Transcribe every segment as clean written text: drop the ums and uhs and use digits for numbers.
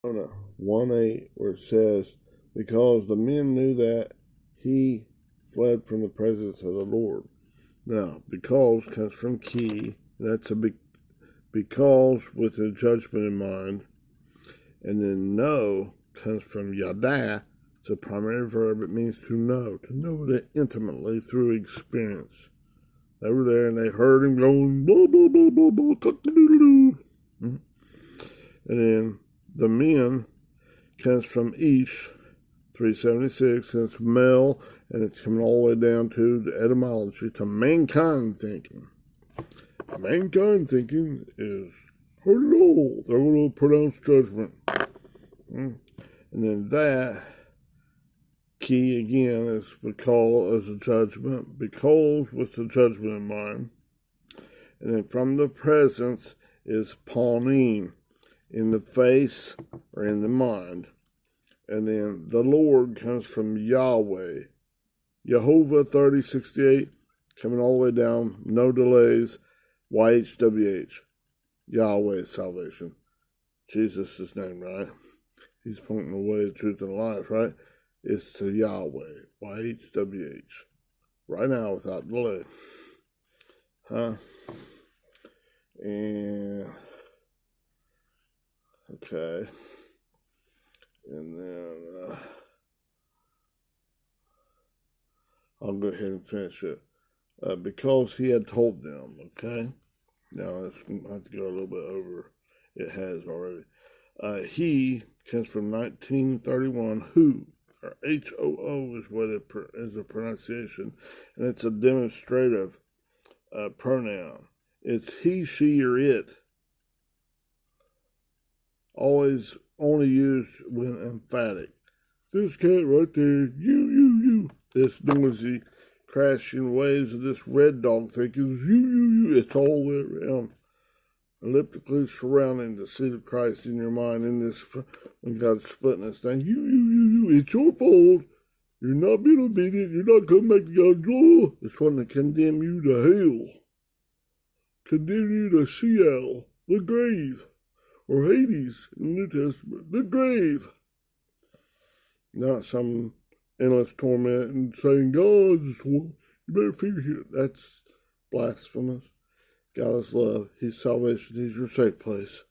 Jonah 1:8, where it says, because the men knew that he fled from the presence of the Lord. Now, because comes from key. That's a big because with a judgment in mind. And then know comes from yada. It's a primary verb. It means to know it intimately through experience. They were there and they heard him going, blah, blah, blah, blah, blah, cock-a-doodle-doo. And then the men comes from ish, 376, and it's male, and it's coming all the way down to the etymology, to mankind thinking. Mankind thinking is, hello, they're going to pronounce judgment. And then that key again is because as a judgment, because with the judgment in mind. And then from the presence is pawning, in the face or in the mind. And then the Lord comes from Yahweh. Jehovah 3068, coming all the way down, no delays, YHWH. Yahweh salvation. Jesus' name, right? He's pointing the way, the truth, and the life, right? It's to Yahweh, YHWH. Right now, without delay. And, okay. And then, I'll go ahead and finish it. Because he had told them, okay? Now, I have to go a little bit over. It has already. He comes from 1931, who, or H-O-O is what it is a pronunciation, and it's a demonstrative pronoun. It's he, she, or it. Always only used when emphatic. This cat right there, you. This noisy, crashing waves of this red dog think is you. It's all the way around, elliptically surrounding the seat of Christ in your mind in this, when God's splitting this thing. You. It's your fault. You're not being obedient. You're not coming back to God's law. It's wanting to condemn you to hell. Condemn you to Sheol, the grave, or Hades in the New Testament, the grave. Not some endless torment and saying, God's, you better fear him. That's blasphemous. God is love. He's salvation. He's your safe place.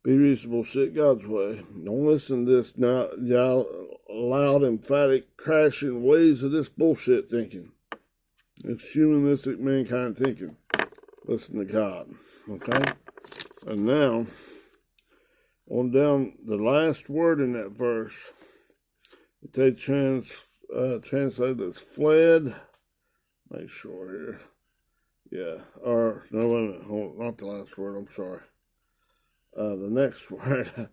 Be reasonable. Sit God's way. Don't listen to this now loud, emphatic, crashing waves of this bullshit thinking. It's humanistic mankind thinking. Listen to God. Okay? And now, on down the last word in that verse, they translate as fled. Make sure here. Yeah, or, no, wait a minute, hold, not the last word, I'm sorry. The next word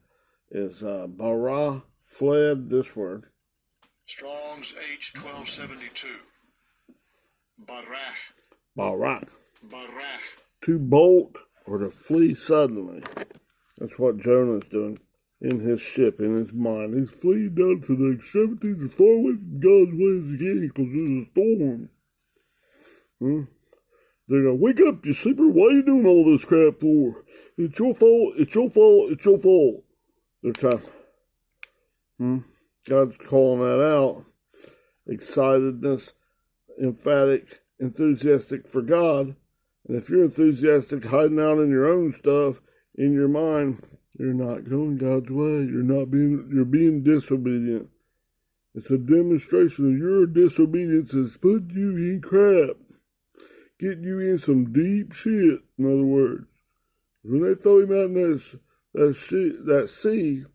is bara, fled, this word. Strong's H1272. Barach. Barak. Barach. To bolt or to flee suddenly. That's what Jonah's doing in his ship, in his mind. He's fleeing down to the extremities as far away from God's way as he can because there's a storm. They're going, wake up, you sleeper. Why are you doing all this crap for? It's your fault. It's your fault. It's your fault. They're trying. God's calling that out. Excitedness, emphatic, enthusiastic for God. And if you're enthusiastic, hiding out in your own stuff, in your mind, you're not going God's way. You're being disobedient. It's a demonstration of your disobedience is putting you in crap. Getting you in some deep shit, in other words. When they throw him out in that sea,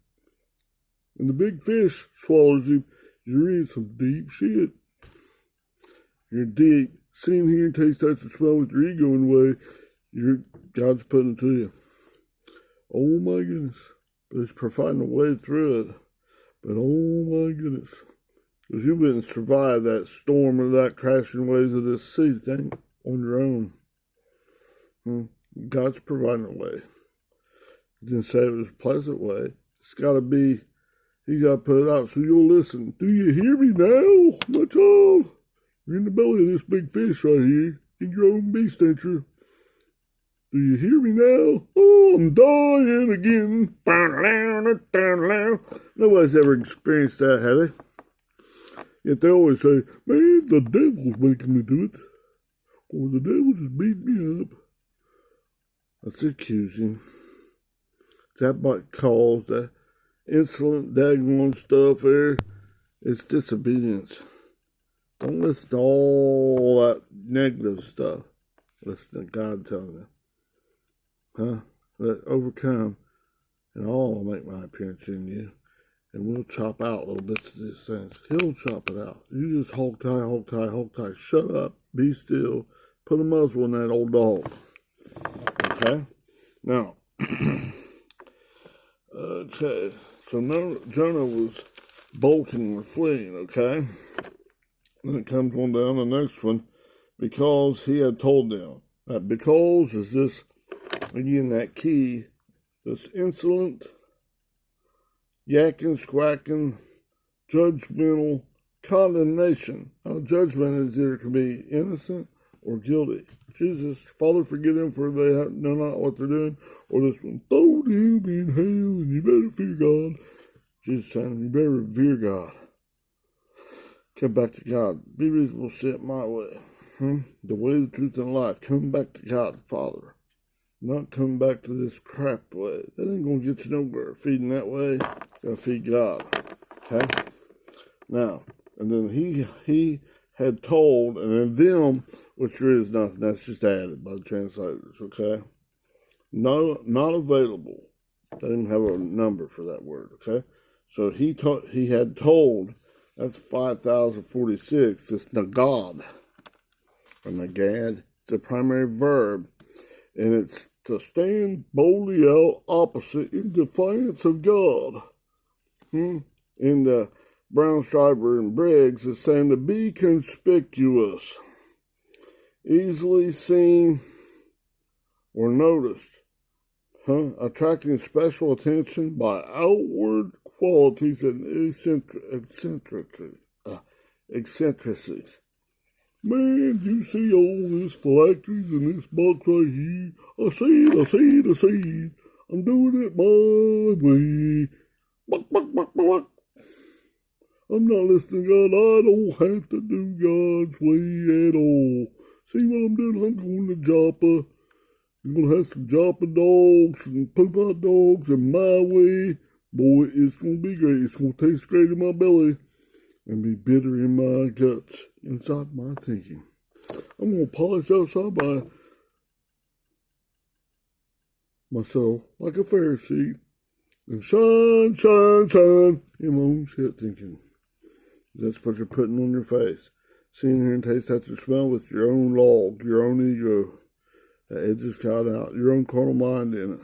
and the big fish swallows him, you're in some deep shit. You're deep. Seeing, hear, taste, touch, and smell with your ego in the way, God's putting it to you. Oh my goodness. But He's providing a way through it. But oh my goodness. Because you wouldn't survive that storm or that crashing waves of this sea thing on your own. God's providing a way. He didn't say it was a pleasant way. It's got to be, He got to put it out so you'll listen. Do you hear me now, my child? You're in the belly of this big fish right here, in your own beast, ain't you? Do you hear me now? Oh, I'm dying again. Nobody's ever experienced that, have they? Yet they always say, man, the devil's making me do it. Or the devil just beat me up. That's accusing. That might cause that insolent, daggone stuff there. It's disobedience. Don't listen to all that negative stuff. Listen to God telling you. Let overcome, and all will make my appearance in you. And we'll chop out little bits of these things. He'll chop it out. You just hold tight, hold tight, hold tight. Shut up. Be still. Put a muzzle in that old dog. Okay? Now, okay. So now Jonah was bolting or fleeing, okay? Then it comes on down the next one. Because he had told them. That because is this, again, that key, this insolent, yakking, squacking, judgmental condemnation. Now, judgment is either can be innocent or guilty. Jesus, Father, forgive them for they know not what they're doing. Or this one, throw them in hell and you better fear God. Jesus saying, you better revere God. Come back to God. Be reasonable, sit my way. The way, the truth, and life. Come back to God the Father. Not come back to this crap way. That ain't going to get you nowhere. Feeding that way, you got to feed God. Okay? Now, and then he had told, and then them, which there is nothing. That's just added by the translators. Okay? No, not available. They didn't have a number for that word. Okay? So he had told, that's 5,046, it's nagad. Or nagad, it's a primary verb. And it's to stand boldly out opposite in defiance of God. In the Brown, Schreiber, and Briggs, it's saying to be conspicuous, easily seen or noticed, attracting special attention by outward qualities and eccentricities. Man, you see all this phylacteries and this box right here? I see it. I'm doing it my way. I'm not listening to God. I don't have to do God's way at all. See what I'm doing? I'm going to Joppa. I'm going to have some Joppa dogs and poop out dogs in my way. Boy, it's going to be great. It's going to taste great in my belly and be bitter in my guts, inside my thinking. I'm going to polish outside myself like a Pharisee and shine in my own shit thinking. That's what you're putting on your face. Seeing here and taste that you smell with your own log, your own ego. It just got out, your own carnal mind in it.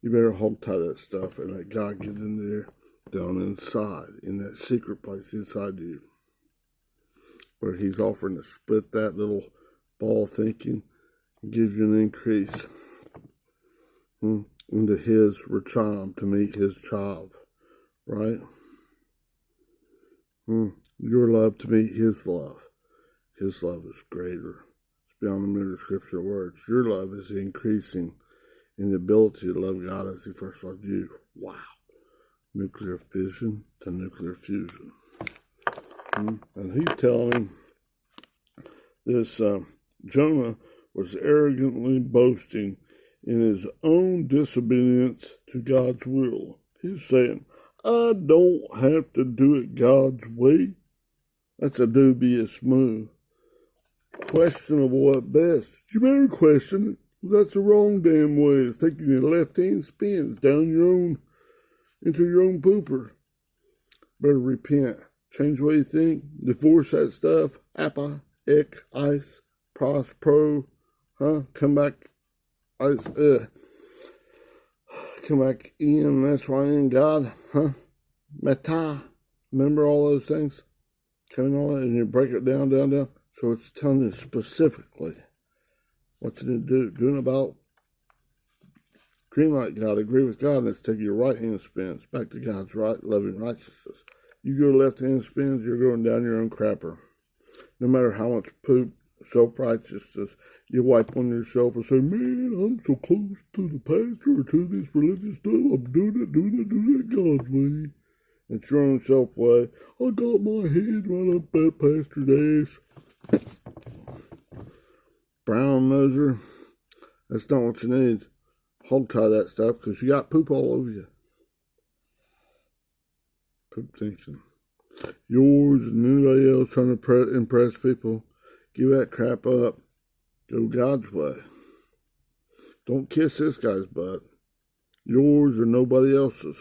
You better hold tight that stuff and let God get in there. Down inside, in that secret place inside you, where he's offering to split that little ball thinking and give you an increase into his racham, to meet his child, right? Your love to meet his love. His love is greater. It's beyond the mere scripture words. Your love is increasing in the ability to love God as he first loved you. Wow. Nuclear fission to nuclear fusion. And he's telling him this Jonah was arrogantly boasting in his own disobedience to God's will. He's saying, I don't have to do it God's way. That's a dubious move. Questionable at best. You better question it. That's the wrong damn way. It's taking your left-hand spins down into your own pooper. Better repent. Change the way you think. Divorce that stuff. Appa, ek, ice, pros, pro. Come back. Ice, come back in. That's why in God. Meta. Remember all those things? Coming all that, and you break it down. So it's telling you specifically what you need to do. Doing about green light God, agree with God, and let's take your right hand spins back to God's right, loving righteousness. You go left hand spins, you're going down your own crapper. No matter how much poop self-righteousness. You wipe on yourself and say, man, I'm so close to the pastor or to this religious stuff. I'm doing it God's way. It's your own self-way. I got my head right up that pastor's ass. Brown noser. That's not what you need. Hog tie that stuff because you got poop all over you. Poop thinking. Yours and anybody else trying to impress people. Give that crap up. Go God's way. Don't kiss this guy's butt. Yours or nobody else's.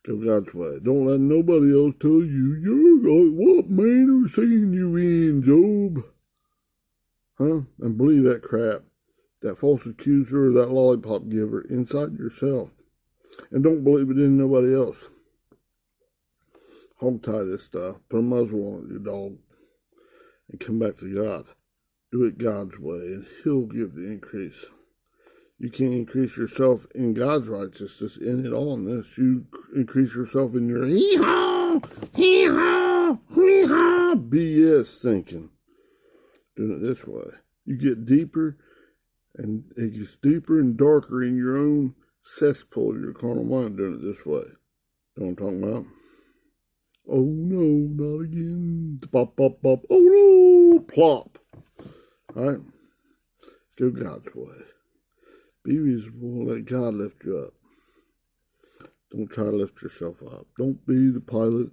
Go God's way. Don't let nobody else tell you, you're what manner scene you in, Job? Huh? And believe that crap. That false accuser or that lollipop giver inside yourself. And don't believe it in nobody else. Hog tie this stuff. Put a muzzle on it, your dog. And come back to God. Do it God's way, and He'll give the increase. You can't increase yourself in God's righteousness in it all in this. You increase yourself in your hee-haw, hee-haw, hee-haw, BS thinking. Doing it this way. You get deeper, and it gets deeper and darker in your own cesspool, your carnal mind, doing it this way. You know what I'm talking about? Oh no, not again. Pop, pop, pop. Oh no, plop. Alright? Go God's way. Be reasonable. Let God lift you up. Don't try to lift yourself up. Don't be the pilot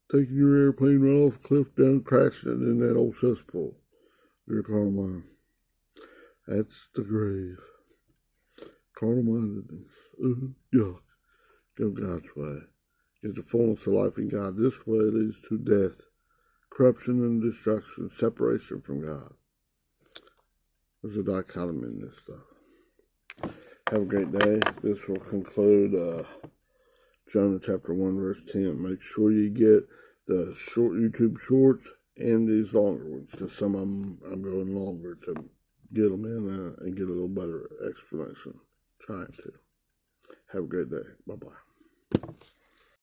taking your airplane right off a cliff down, crashing it in that old cesspool. Your carnal mind. That's the grave. Carnal mindedness. Yuck. Go God's way. Get the fullness of life in God. This way leads to death, corruption and destruction, separation from God. There's a dichotomy in this stuff. Have a great day. This will conclude Jonah chapter 1, verse 10. Make sure you get the short YouTube shorts and these longer ones, because some of them I'm going longer to get them in and get a little better explanation. Trying to. Have a great day. Bye-bye.